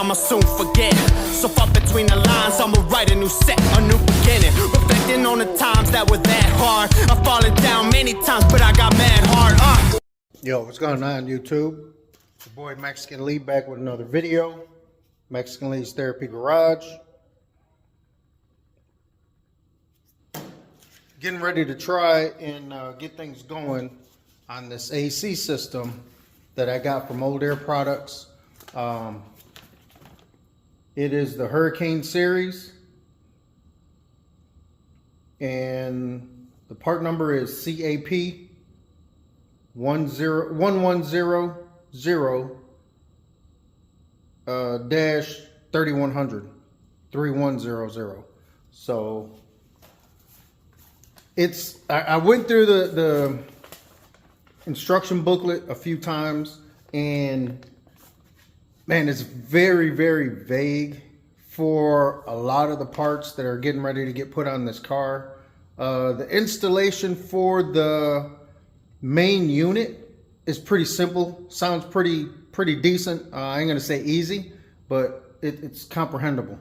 I'ma soon forget. So far between the lines, I'ma write a new set, a new beginning. Reflecting on the times that were that hard. I've fallen down many times, but I got mad hard. Yo, what's going on YouTube? It's your boy Mexican Lee back with another video. Mexican Lee's Therapy Garage. Getting ready to try and get things going on this AC system that I got from Old Air Products. It is the Hurricane series, and the part number is CAP 1100 dash 3100 3100. So it's I went through the instruction booklet a few times, and man, it's very, very vague for a lot of the parts that are getting ready to get put on this car. The installation for the main unit is pretty simple. Sounds pretty decent. I ain't gonna say easy, but it's comprehensible.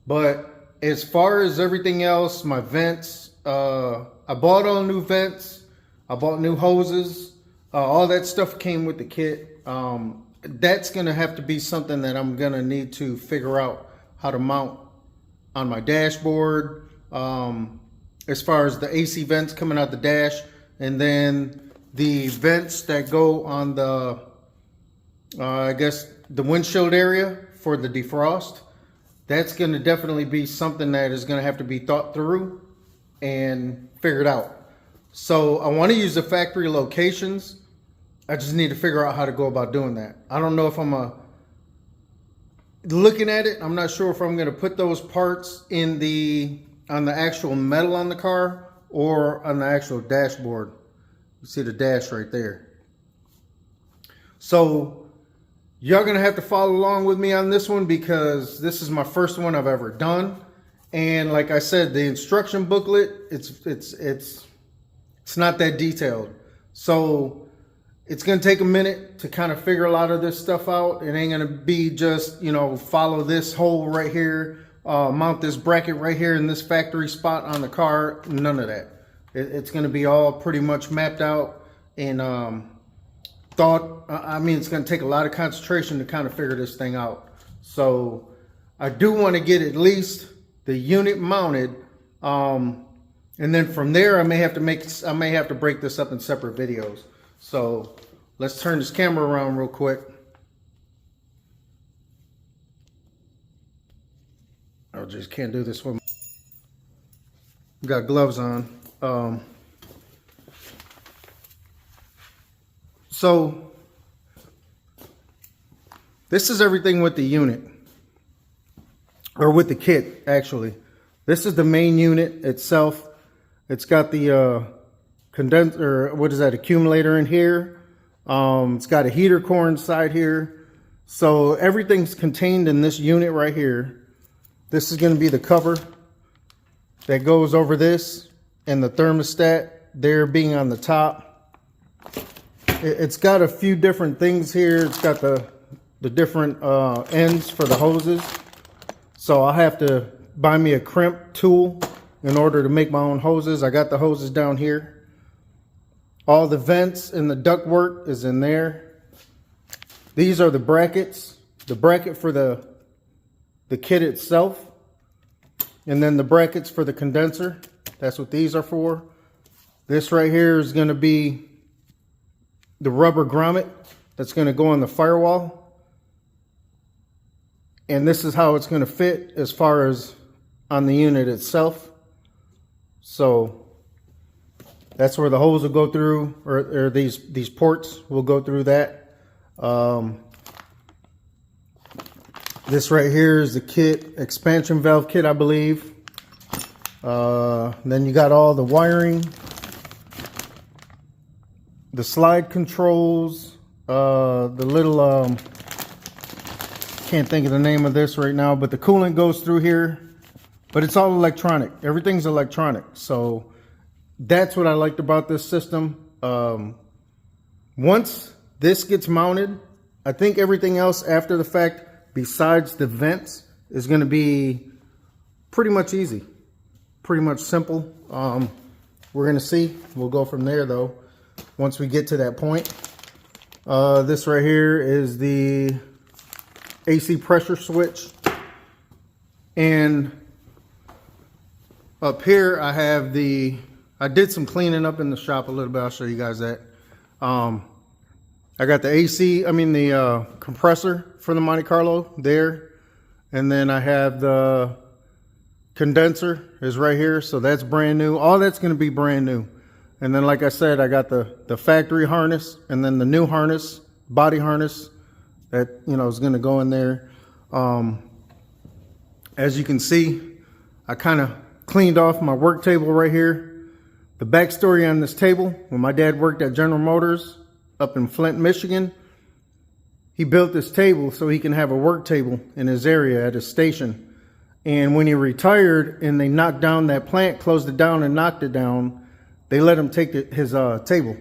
But as far as everything else, my vents, I bought all new vents. I bought new hoses. All that stuff came with the kit. That's going to have to be something that I'm going to need to figure out how to mount on my dashboard. As far as the AC vents coming out the dash, and then the vents that go on the, I guess, the windshield area for the defrost. That's going to definitely be something that is going to have to be thought through and figured out. So I want to use the factory locations. I just need to figure out how to go about doing that. I don't know if I'm looking at it. I'm not sure if I'm going to put those parts in on the actual metal on the car or on the actual dashboard. You see the dash right there. So y'all going to have to follow along with me on this one, because this is my first one I've ever done. And like I said, the instruction booklet, it's not that detailed. So it's going to take a minute to kind of figure a lot of this stuff out. It ain't going to be just, you know, follow this hole right here, mount this bracket right here in this factory spot on the car. None of that. It's going to be all pretty much mapped out and thought. I mean, it's going to take a lot of concentration to kind of figure this thing out. So I do want to get at least the unit mounted. And then from there, I may have to break this up in separate videos. So let's turn this camera around real quick. I just can't do this with got gloves on. So this is everything with the unit, or with the kit actually. This is the main unit itself. It's got the condenser, what is that, accumulator in here. It's got a heater core inside here. So everything's contained in this unit right here. This is going to be the cover that goes over this, and the thermostat there being on the top. It's got a few different things here. It's got the different ends for the hoses. So I'll have to buy me a crimp tool in order to make my own hoses. I got the hoses down here. All the vents and the ductwork is in there. These are the brackets. The bracket for the kit itself. And then the brackets for the condenser. That's what these are for. This right here is going to be the rubber grommet that's going to go on the firewall. And this is how it's going to fit as far as on the unit itself. So that's where the hose will go through, or these ports will go through that. This right here is the kit, expansion valve kit, I believe. Then you got all the wiring, the slide controls, the little, can't think of the name of this right now, but the coolant goes through here. But it's all electronic. Everything's electronic. So that's what I liked about this system. Once this gets mounted I think everything else after the fact, besides the vents, is going to be pretty much easy. Pretty much simple. We're going to see. We'll go from there, though, once we get to that point. This right here is the AC pressure switch. And up here, I have I did some cleaning up in the shop a little bit. I'll show you guys that. I got the compressor for the Monte Carlo there. And then I have the condenser is right here. So that's brand new. All that's going to be brand new. And then, like I said, I got the factory harness and then the new harness, body harness that, is going to go in there. As you can see, I kind of cleaned off my work table right here. The backstory on this table, when my dad worked at General Motors up in Flint, Michigan, he built this table so he can have a work table in his area at his station. And when he retired and they knocked down that plant, closed it down and knocked it down, they let him take his table.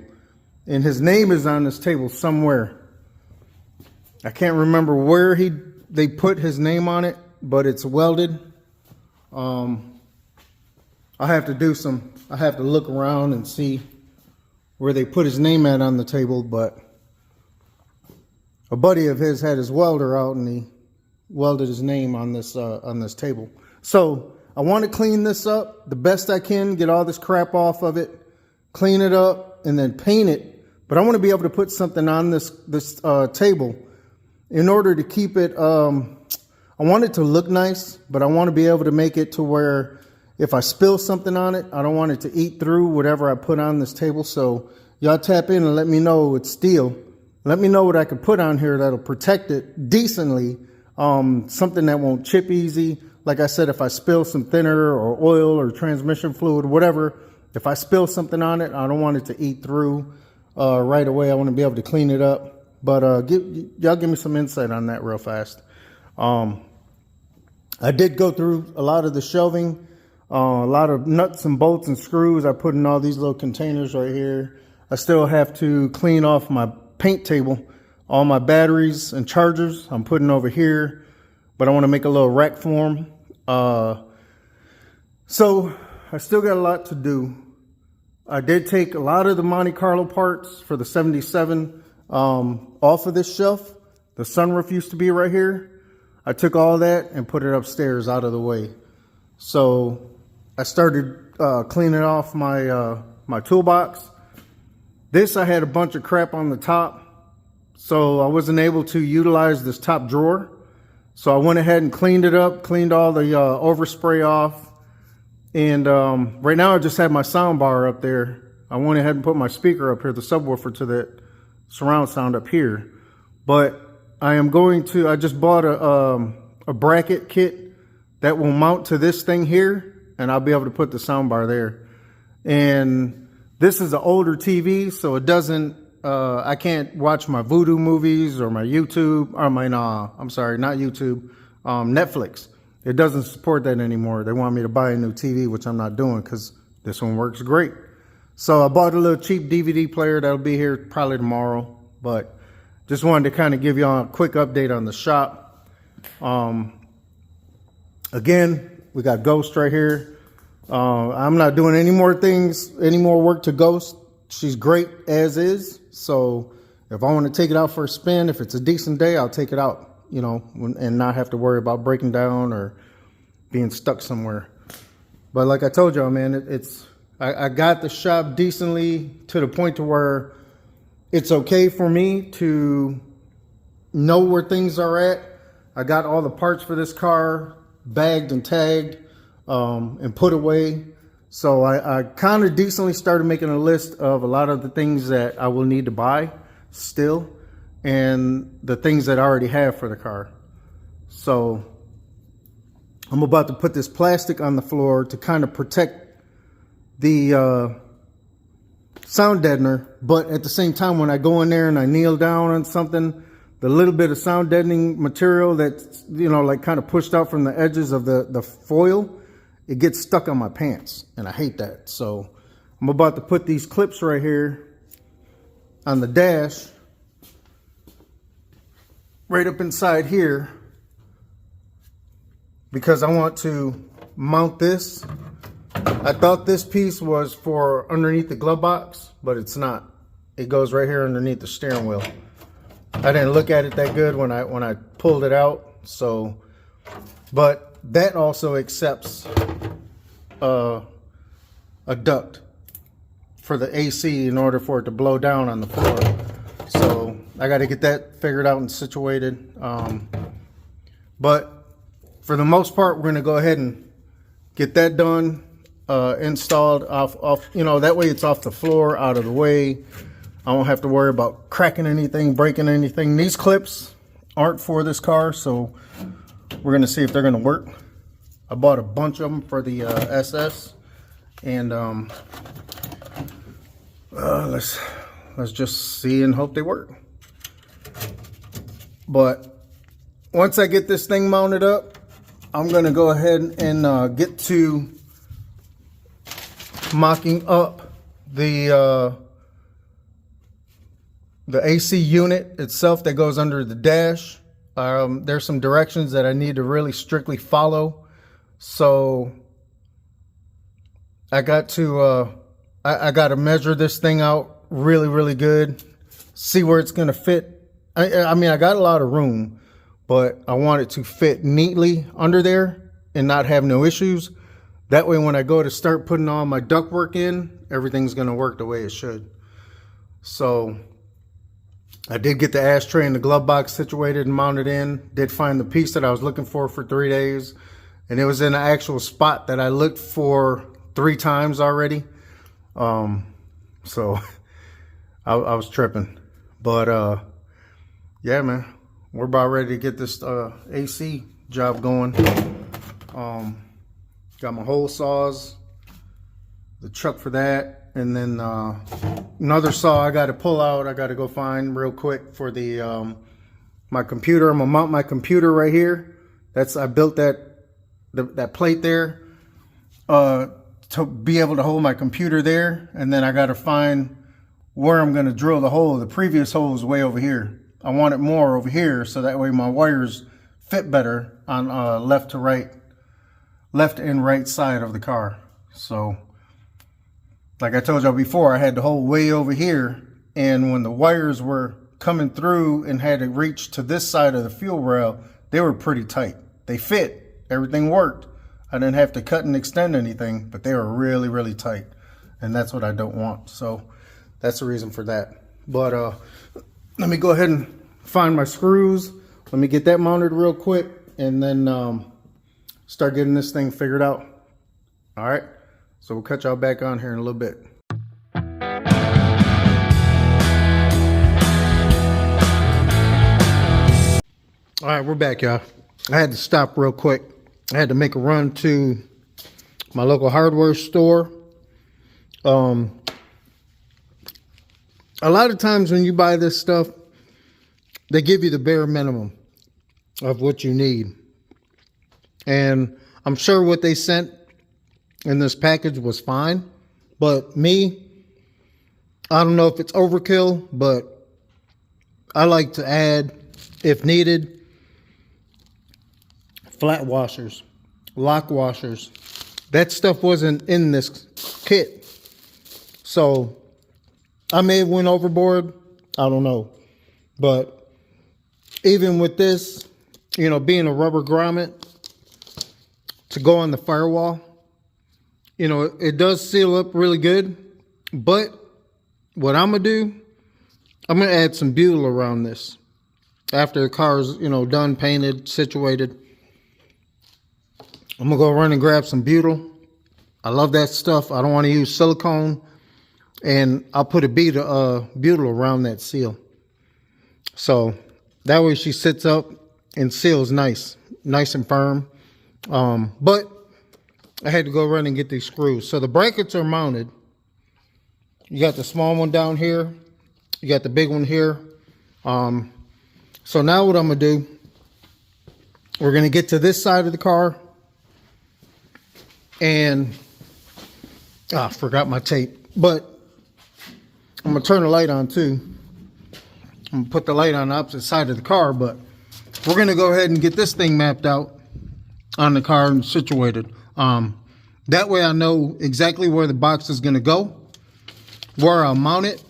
And his name is on this table somewhere. I can't remember where they put his name on it, but it's welded. I have to look around and see where they put his name at on the table, but a buddy of his had his welder out and he welded his name on this table. So I want to clean this up the best I can, get all this crap off of it, clean it up, and then paint it. But I want to be able to put something on this table in order to keep it. I want it to look nice, but I want to be able to make it to where if I spill something on it, I don't want it to eat through whatever I put on this table. So y'all tap in and let me know it's steel. Let me know what I could put on here that'll protect it decently. Something that won't chip easy. Like I said, if I spill some thinner or oil or transmission fluid, whatever, if I spill something on it, I don't want it to eat through right away. I want to be able to clean it up. But y'all give me some insight on that real fast. I did go through a lot of the shelving, a lot of nuts and bolts and screws. I put in all these little containers right here. I still have to clean off my paint table. All my batteries and chargers I'm putting over here, but I want to make a little rack for them. So I still got a lot to do. I did take a lot of the Monte Carlo parts for the 77 off of this shelf. The sunroof used to be right here. I took all that and put it upstairs out of the way. So I started cleaning off my toolbox. This, I had a bunch of crap on the top, so I wasn't able to utilize this top drawer. So I went ahead and cleaned it up, cleaned all the overspray off. And right now I just have my sound bar up there. I went ahead and put my speaker up here, the subwoofer, to the surround sound up here. But I just bought a bracket kit that will mount to this thing here, and I'll be able to put the sound bar there. And this is an older TV, so it doesn't, I can't watch my Vudu movies or my YouTube, not YouTube, Netflix. It doesn't support that anymore. They want me to buy a new TV, which I'm not doing because this one works great. So I bought a little cheap DVD player that'll be here probably tomorrow, but just wanted to kind of give y'all a quick update on the shop. Again, we got Ghost right here. I'm not doing any more work to Ghost. She's great as is. So if I want to take it out for a spin, if it's a decent day, I'll take it out, and not have to worry about breaking down or being stuck somewhere. But like I told y'all, man, I got the shop decently to the point to where it's okay for me to know where things are at. I got all the parts for this car bagged and tagged and put away. So I kind of decently started making a list of a lot of the things that I will need to buy still and the things that I already have for the car. So I'm about to put this plastic on the floor to kind of protect the sound deadener, but at the same time, when I go in there and I kneel down on something, the little bit of sound deadening material that's, like kind of pushed out from the edges of the foil, it gets stuck on my pants, and I hate that. So I'm about to put these clips right here on the dash right up inside here because I want to mount this. I thought this piece was for underneath the glove box, but it's not. It goes right here underneath the steering wheel. I didn't look at it that good when I pulled it out. So, but that also accepts a duct for the AC in order for it to blow down on the floor. So I got to get that figured out and situated. But for the most part, we're going to go ahead and get that done, installed off, you know, that way it's off the floor, out of the way. I won't have to worry about cracking anything, breaking anything. These clips aren't for this car, so we're going to see if they're going to work. I bought a bunch of them for the SS, and let's just see and hope they work. But once I get this thing mounted up, I'm going to go ahead and get to mocking up the AC unit itself that goes under the dash. There's some directions that I need to really strictly follow. So I got to I got to measure this thing out really good, see where it's going to fit. I mean, I got a lot of room, but I want it to fit neatly under there and not have no issues. That way, when I go to start putting all my ductwork in, everything's going to work the way it should. So I did get the ashtray and the glove box situated and mounted in. Did find the piece that I was looking for 3 days. And it was in the actual spot that I looked for 3 times already. So I was tripping. But yeah, man, we're about ready to get this AC job going. Got my hole saws, the chuck for that, and then another saw I got to pull out. I got to go find real quick for the my computer. I'm gonna mount my computer right here. I built that plate there to be able to hold my computer there, and then I got to find where I'm going to drill the hole. The previous hole is way over here. I want it more over here so that way my wires fit better on left and right side of the car. So like I told y'all before, I had the hole way over here, and when the wires were coming through and had to reach to this side of the fuel rail, they were pretty tight. They fit, everything worked. I didn't have to cut and extend anything, but they were really tight, and that's what I don't want. So that's the reason for that. But let me go ahead and find my screws. Let me get that mounted real quick, and then start getting this thing figured out. All right, so we'll cut y'all back on here in a little bit. All right, we're back, y'all. I had to stop real quick. I had to make a run to my local hardware store. A lot of times when you buy this stuff, they give you the bare minimum of what you need. And I'm sure what they sent in this package was fine. But me, I don't know if it's overkill, but I like to add, if needed, flat washers, lock washers. That stuff wasn't in this kit. So I may have went overboard. I don't know. But even with this, you know, being a rubber grommet to go on the firewall, you know, it does seal up really good. But what I'm going to do, I'm going to add some butyl around this after the car's, you know, done, painted, situated. I'm going to go run and grab some butyl. I love that stuff. I don't want to use silicone. And I'll put a butyl around that seal. So that way she sits up and seals nice and firm. But I had to go run and get these screws. So the brackets are mounted. You got the small one down here. You got the big one here. So now what I'm going to do, we're going to get to this side of the car. And I forgot my tape. But I'm going to turn the light on too. I'm going to put the light on the opposite side of the car. But we're going to go ahead and get this thing mapped out on the car and situated. That way I know exactly where the box is going to go, where I'll mount it,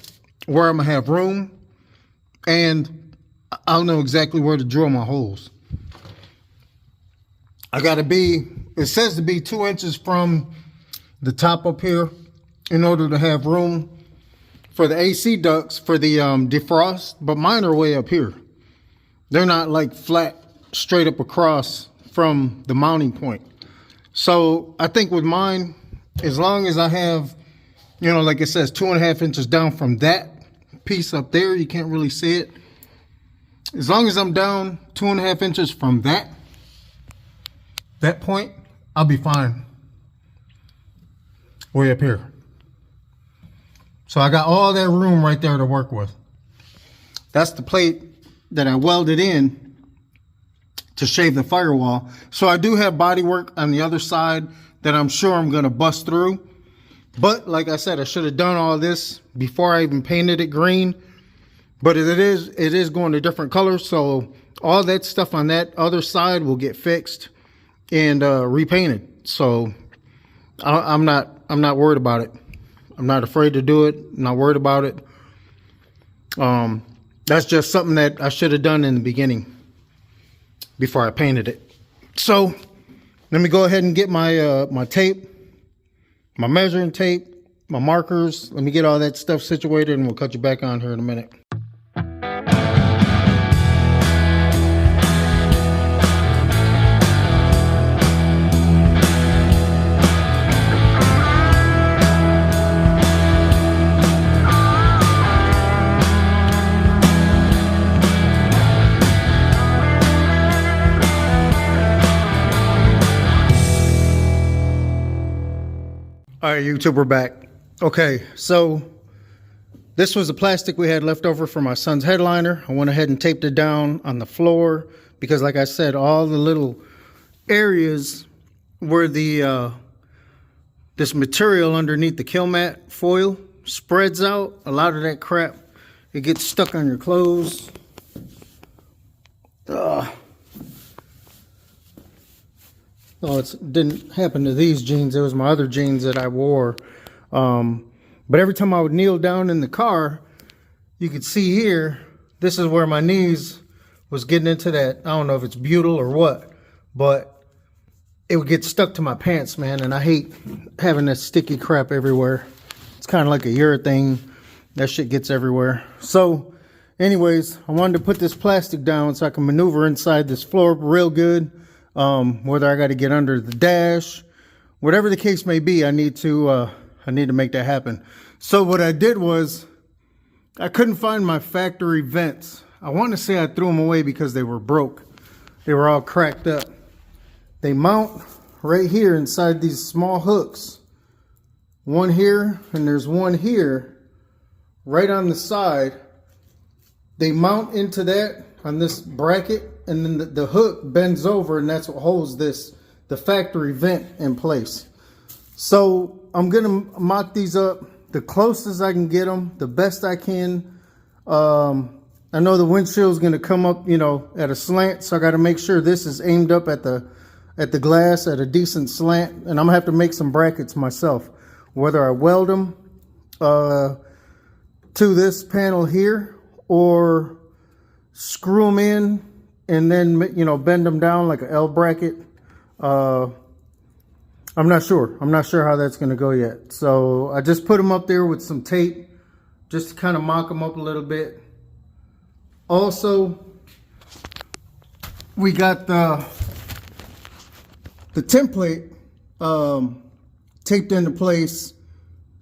where I'm going to have room, and I'll know exactly where to drill my holes. I got to be, it says to be 2 inches from the top up here in order to have room for the AC ducts for the defrost, but mine are way up here. They're not like flat straight up across from the mounting point. So I think with mine, as long as I have, you know, like it says 2.5 inches down from that piece up there, you can't really see it. As long as I'm down 2.5 inches from that point, I'll be fine. Way up here. So I got all that room right there to work with. That's the plate that I welded in to shave the firewall. So I do have body work on the other side that I'm sure I'm going to bust through. But like I said, I should have done all this before I even painted it green. But it is going to different colors. So all that stuff on that other side will get fixed and repainted. So I'm not worried about it. I'm not afraid to do it. I'm not worried about it. That's just something that I should have done in the beginning before I painted it. So let me go ahead and get my my tape, my measuring tape, my markers. Let me get all that stuff situated and we'll cut you back on here in a minute. All right, YouTube, we're back. Okay, so this was the plastic we had left over for my son's headliner. I went ahead and taped it down on the floor because, like I said, all the little areas where the this material underneath the kill mat foil spreads out, a lot of that crap, it gets stuck on your clothes. Oh, it didn't happen to these jeans. It was my other jeans that I wore. But every time I would kneel down in the car, you could see here, this is where my knees was getting into that. I don't know if it's butyl or what, but it would get stuck to my pants, man. And I hate having that sticky crap everywhere. It's kind of like a urethane. That shit gets everywhere. So anyways, I wanted to put this plastic down so I can maneuver inside this floor real good. Whether I got to get under the dash, whatever the case may be, I need to make that happen. So what I did was I couldn't find my factory vents. I want to say I threw them away because they were broke. They were all cracked up. They mount right here inside these small hooks. One here and there's one here right on the side. They mount into that on this bracket. And then the hook bends over and that's what holds the factory vent in place. So I'm going to mock these up the closest I can get them, the best I can. I know the windshield is going to come up, you know, at a slant. So I got to make sure this is aimed up at the glass at a decent slant. And I'm going to have to make some brackets myself, whether I weld them to this panel here or screw them in and then, you know, bend them down like an L bracket. I'm not sure. I'm not sure how that's going to go yet. So I just put them up there with some tape just to kind of mock them up a little bit. Also, we got the template taped into place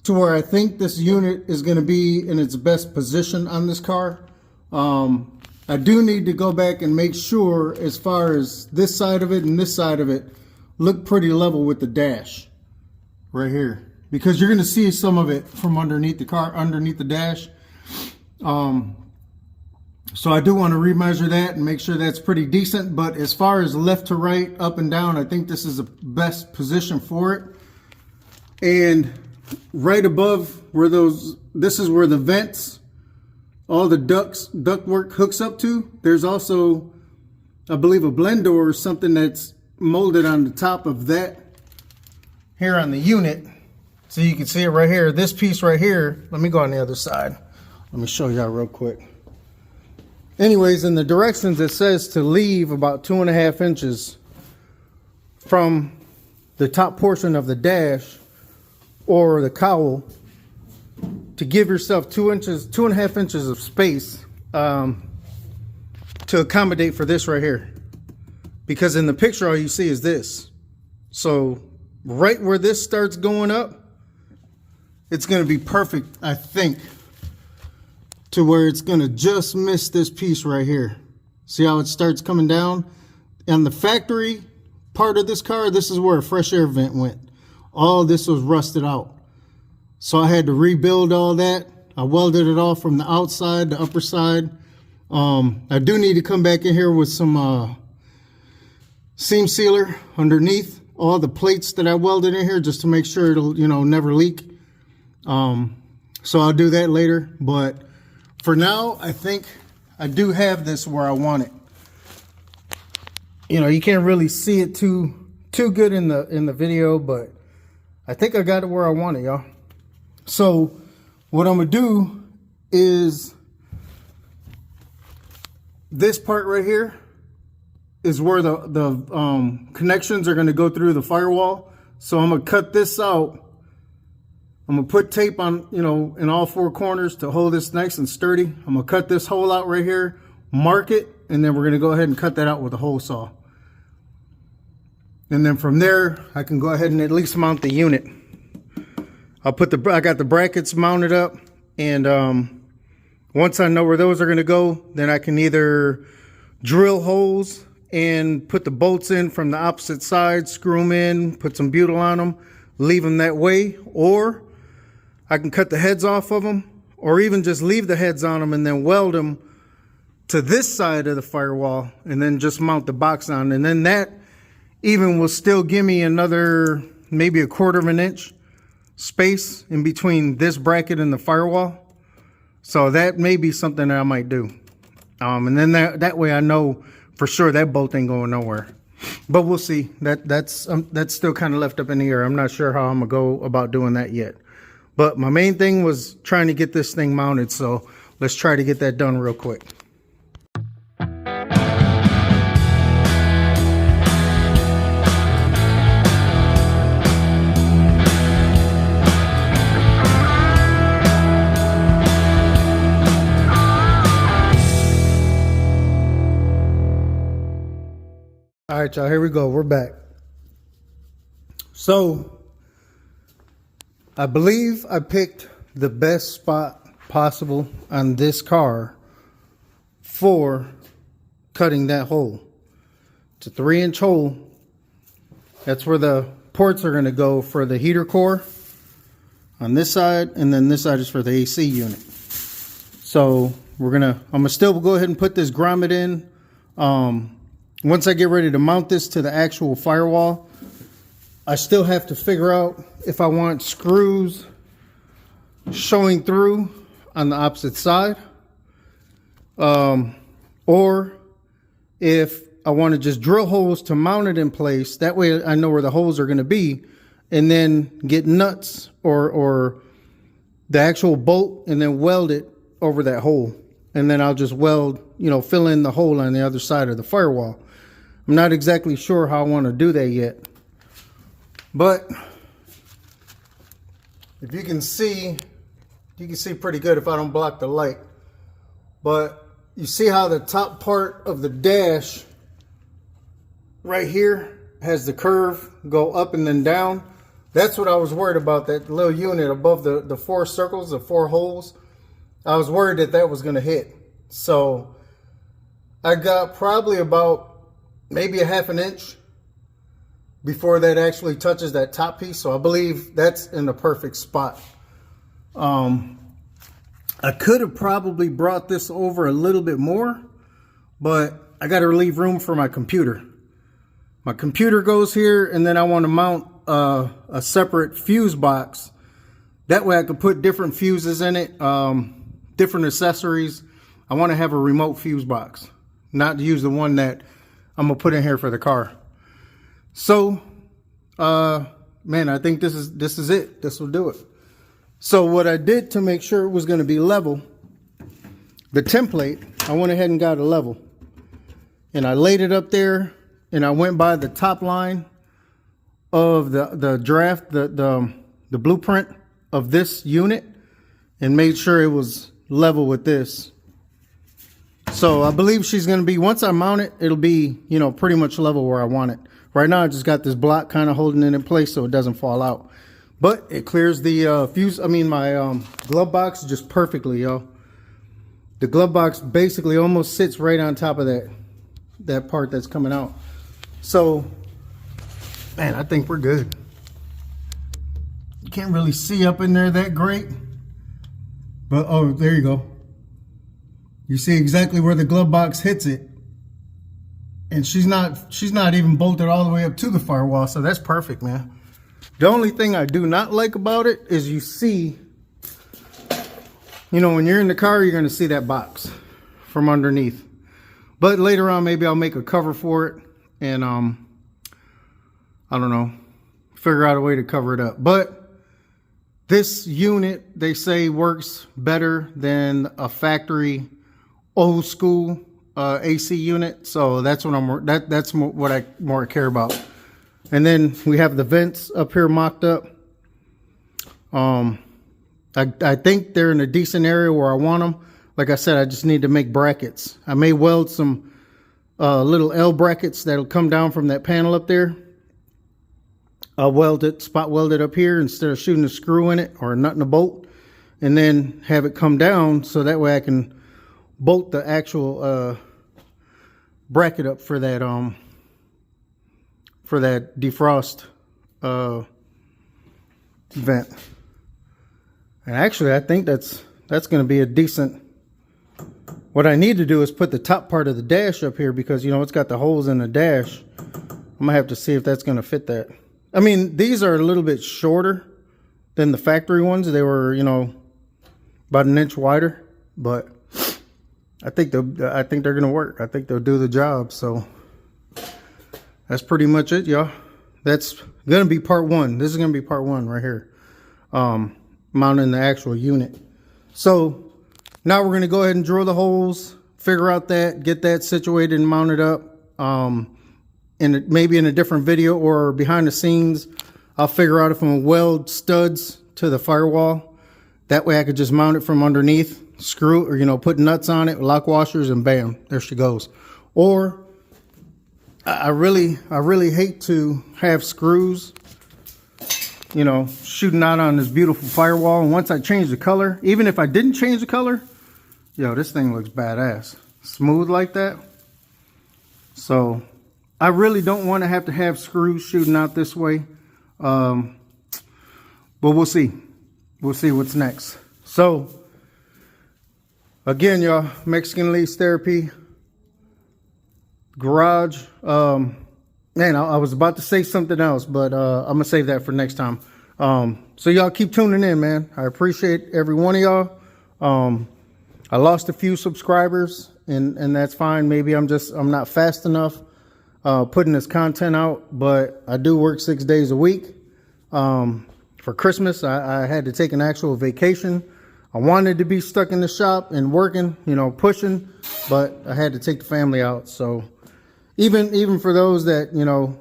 to where I think this unit is going to be in its best position on this car. I do need to go back and make sure as far as this side of it and this side of it look pretty level with the dash right here, because you're going to see some of it from underneath the car, underneath the dash. So I do want to remeasure that and make sure that's pretty decent. But as far as left to right, up and down, I think this is the best position for it. And right above where this is where the vents, all the ductwork hooks up to. There's also I believe a blend door or something that's molded on the top of that here on the unit. So you can see it right here. This piece right here, let me go on the other side. Let me show y'all real quick. Anyways, in the directions it says to leave about 2.5 inches from the top portion of the dash or the cowl to give yourself 2.5 inches of space to accommodate for this right here. Because in the picture, all you see is this. So right where this starts going up, it's going to be perfect, I think, to where it's going to just miss this piece right here. See how it starts coming down? And the factory part of this car, this is where a fresh air vent went. All this was rusted out. So I had to rebuild all that. I welded it off from the outside, the upper side. I do need to come back in here with some seam sealer underneath all the plates that I welded in here just to make sure it'll, you know, never leak. So I'll do that later. But for now, I think I do have this where I want it. You know, you can't really see it too good in the video, but I think I got it where I want it, y'all. So what I'm gonna do is this part right here is where the connections are gonna go through the firewall. So I'm gonna cut this out. I'm gonna put tape on, you know, in all 4 corners to hold this nice and sturdy. I'm gonna cut this hole out right here, mark it, and then we're gonna go ahead and cut that out with a hole saw. And then from there, I can go ahead and at least mount the unit. I got the brackets mounted up, and once I know where those are gonna go, then I can either drill holes and put the bolts in from the opposite side, screw them in, put some butyl on them, leave them that way, or I can cut the heads off of them, or even just leave the heads on them and then weld them to this side of the firewall and then just mount the box on. And then that even will still give me another maybe 1/4 inch space in between this bracket and the firewall. So that may be something that I might do. And then that way I know for sure that bolt ain't going nowhere. But we'll see. That's still kind of left up in the air. I'm not sure how I'm gonna go about doing that yet. But my main thing was trying to get this thing mounted, so let's try to get that done real quick. All right, y'all, here we go. We're back. So I believe I picked the best spot possible on this car for cutting that hole. It's a 3-inch hole. That's where the ports are going to go for the heater core on this side, and then this side is for the AC unit. So I'm gonna still go ahead and put this grommet in. Once I get ready to mount this to the actual firewall, I still have to figure out if I want screws showing through on the opposite side, or if I want to just drill holes to mount it in place. That way I know where the holes are going to be, and then get nuts or the actual bolt and then weld it over that hole. And then I'll just weld, you know, fill in the hole on the other side of the firewall. I'm not exactly sure how I want to do that yet. But if you can see pretty good if I don't block the light. But you see how the top part of the dash right here has the curve go up and then down? That's what I was worried about, that little unit above the 4 circles, the 4 holes. I was worried that was going to hit. So I got probably about maybe 1/2 inch before that actually touches that top piece. So I believe that's in the perfect spot. I could have probably brought this over a little bit more, but I got to leave room for my computer. My computer goes here, and then I want to mount a separate fuse box. That way I could put different fuses in it, different accessories. I want to have a remote fuse box, not to use the one that I'm gonna put in here for the car. So, man, I think this is it. This will do it. So what I did to make sure it was gonna be level, the template, I went ahead and got a level. And I laid it up there, and I went by the top line of the draft, the blueprint of this unit, and made sure it was level with this. So I believe she's going to be, once I mount it, it'll be, you know, pretty much level where I want it. Right now I just got this block kind of holding it in place so it doesn't fall out. But it clears the my glove box just perfectly, yo. The glove box basically almost sits right on top of that part that's coming out. So, man, I think we're good. You can't really see up in there that great. But, oh, there you go. You see exactly where the glove box hits it. And she's not even bolted all the way up to the firewall, so that's perfect, man. The only thing I do not like about it is you see, you know, when you're in the car, you're going to see that box from underneath. But later on, maybe I'll make a cover for it and, I don't know, figure out a way to cover it up. But this unit, they say, works better than a factory old school AC unit. So that's what that's what I more care about. And then we have the vents up here mocked up. I think they're in a decent area where I want them. Like I said, I just need to make brackets. I may weld some little L brackets that'll come down from that panel up there. I'll weld it, spot weld it up here instead of shooting a screw in it or a nut and a bolt, and then have it come down so that way I can bolt the actual bracket up for that defrost vent. And actually, I think that's going to be a decent. What I need to do is put the top part of the dash up here because, you know, it's got the holes in the dash. I'm gonna have to see if that's going to fit that. I mean, these are a little bit shorter than the factory ones. They were, you know, about an inch wider, but I think they're going to work. I think they'll do the job. So that's pretty much it, y'all. That's going to be part one. This is going to be part one right here. Mounting the actual unit. So now we're going to go ahead and drill the holes, figure out that, get that situated and mounted up. Maybe in a different video or behind the scenes, I'll figure out if I'm going to weld studs to the firewall. That way I could just mount it from underneath, screw, or, you know, put nuts on it, lock washers, and bam, there she goes. Or I really hate to have screws, you know, shooting out on this beautiful firewall. And once I change the color, even if I didn't change the color, yo, this thing looks badass. Smooth like that. So I really don't want to have screws shooting out this way. But we'll see. We'll see what's next. So again, y'all, Mexican Lease Therapy Garage. Man, I was about to say something else, but I'm gonna save that for next time. So y'all keep tuning in, man. I appreciate every one of y'all. I lost a few subscribers, and that's fine. Maybe I'm not fast enough putting this content out, but I do work 6 days a week. For Christmas, I had to take an actual vacation. I wanted to be stuck in the shop and working, you know, pushing, but I had to take the family out. So even for those that, you know,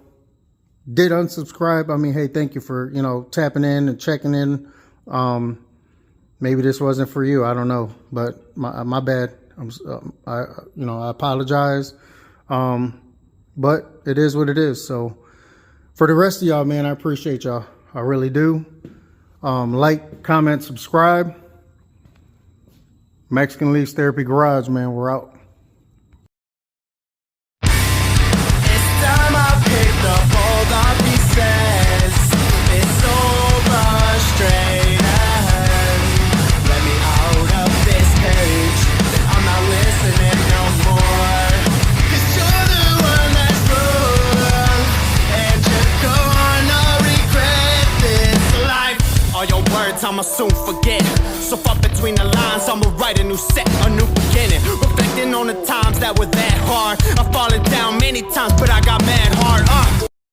did unsubscribe, I mean, hey, thank you for, you know, tapping in and checking in. Maybe this wasn't for you. I don't know, but my bad. I apologize. But it is what it is. So for the rest of y'all, man, I appreciate y'all. I really do. Like, comment, subscribe. Mexican Lease Therapy Garage, man. We're out. It's time I picked up all the pieces. It's so frustrating. Let me out of this cage. I'm not listening no more. 'Cause you're the one that's wrong, and you're gonna regret this life. All your words time I'll soon forget. So far between the lines, I'ma write a new set, a new beginning. Reflecting on the times that were that hard. I've fallen down many times, but I got mad hard.